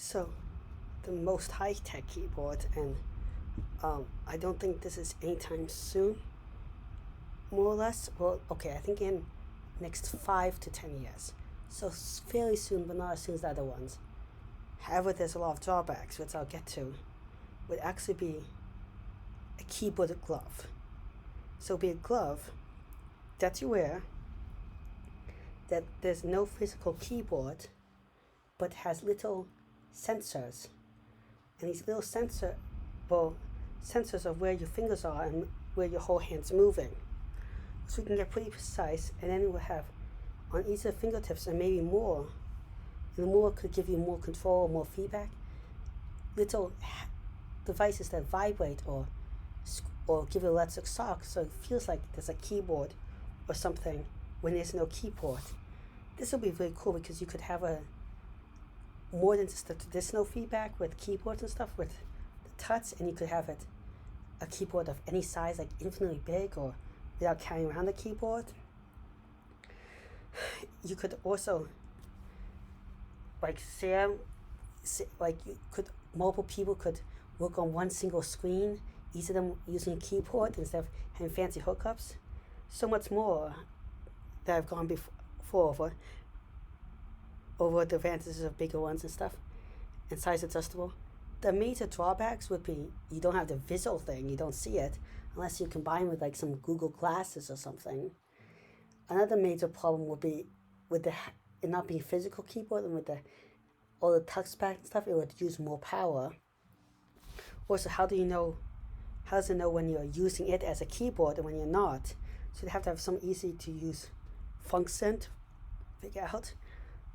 So, the most high-tech keyboard, and I don't think this is anytime soon, more or less. Well, okay, I think in next 5 to 10 years. So fairly soon, but not as soon as the other ones. However, there's a lot of drawbacks, which I'll get to. Would actually be a keyboard glove. So it'll be a glove that you wear that there's no physical keyboard, but has little sensors, and these little sensors of where your fingers are and where your whole hand's moving. So we can get pretty precise, and then we'll have on each of the fingertips, and maybe more, and the more could give you more control, more feedback, little devices that vibrate or give you a electric shock, so it feels like there's a keyboard or something when there's no keyboard. This will be really cool because you could have a more than just the traditional feedback with keyboards and stuff with the touch, and you could have it a keyboard of any size, like infinitely big, or without carrying around the keyboard. You could also multiple people could work on one single screen, each of them using a keyboard instead of having fancy hookups. So much more that I've gone before over the advantages of bigger ones and stuff, and size adjustable. The major drawbacks would be you don't have the visual thing, you don't see it, unless you combine with like some Google glasses or something. Another major problem would be with it not being physical keyboard, and with all the touchpad and stuff, it would use more power. Also, how does it know when you're using it as a keyboard and when you're not? So you have to have some easy to use function to figure out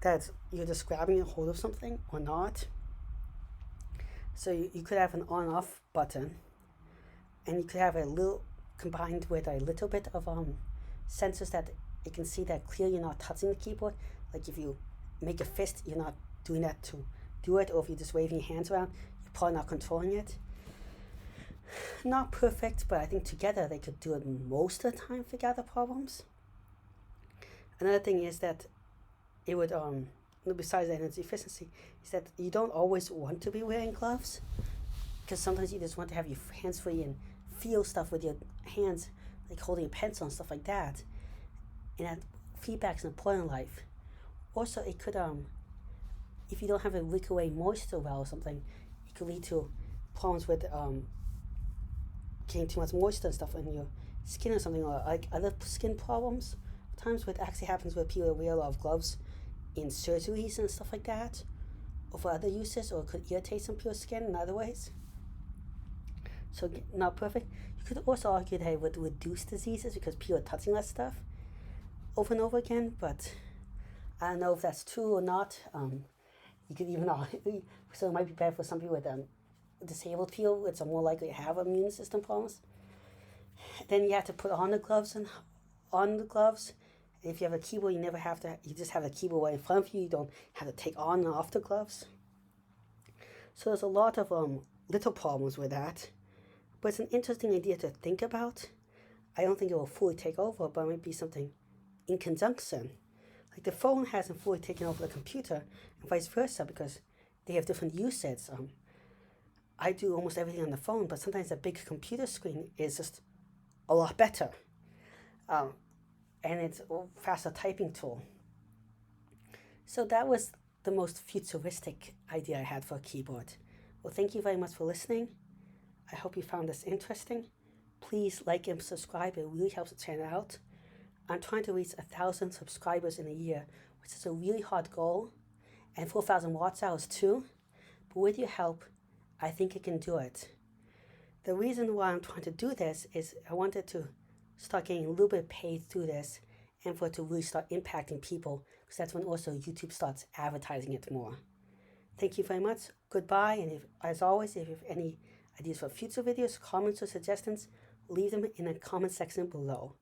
that you're just grabbing a hold of something or not. So you could have an on-off button, and you could have a little combined with a little bit of sensors that it can see that clearly you're not touching the keyboard. Like if you make a fist, you're not doing that to do it, or if you're just waving your hands around, you're probably not controlling it. Not perfect, but I think together they could do it most of the time, figure out the problems. Another thing is that it would, besides the energy efficiency, is that you don't always want to be wearing gloves, because sometimes you just want to have your hands free and feel stuff with your hands, like holding a pencil and stuff like that. And that feedback's important in life. Also, it could, if you don't have a wick away moisture well or something, it could lead to problems with getting too much moisture and stuff in your skin or something, or like other skin problems. Times what actually happens with people that wear a lot of gloves in surgeries and stuff like that, or for other uses, or could irritate some people's skin in other ways. So not perfect. You could also argue that it would reduce diseases because people are touching that stuff over and over again, but I don't know if that's true or not. You could even so it might be bad for some people with disabled people, which are more likely to have immune system problems. Then you have to put on the gloves. If you have a keyboard, you just have the keyboard right in front of you. You don't have to take on and off the gloves. So there's a lot of little problems with that. But it's an interesting idea to think about. I don't think it will fully take over, but it might be something in conjunction. Like the phone hasn't fully taken over the computer, and vice versa, because they have different uses. I do almost everything on the phone, but sometimes a big computer screen is just a lot better. And it's a faster typing tool. So that was the most futuristic idea I had for a keyboard. Well, thank you very much for listening. I hope you found this interesting. Please like and subscribe. It really helps the channel out. I'm trying to reach 1,000 subscribers in a year, which is a really hard goal, and 4,000 watch hours too. But with your help, I think I can do it. The reason why I'm trying to do this is I wanted to start getting a little bit paid through this, and for it to really start impacting people, because that's when also YouTube starts advertising it more. Thank you very much. Goodbye, and as always, if you have any ideas for future videos, comments, or suggestions, leave them in the comment section below.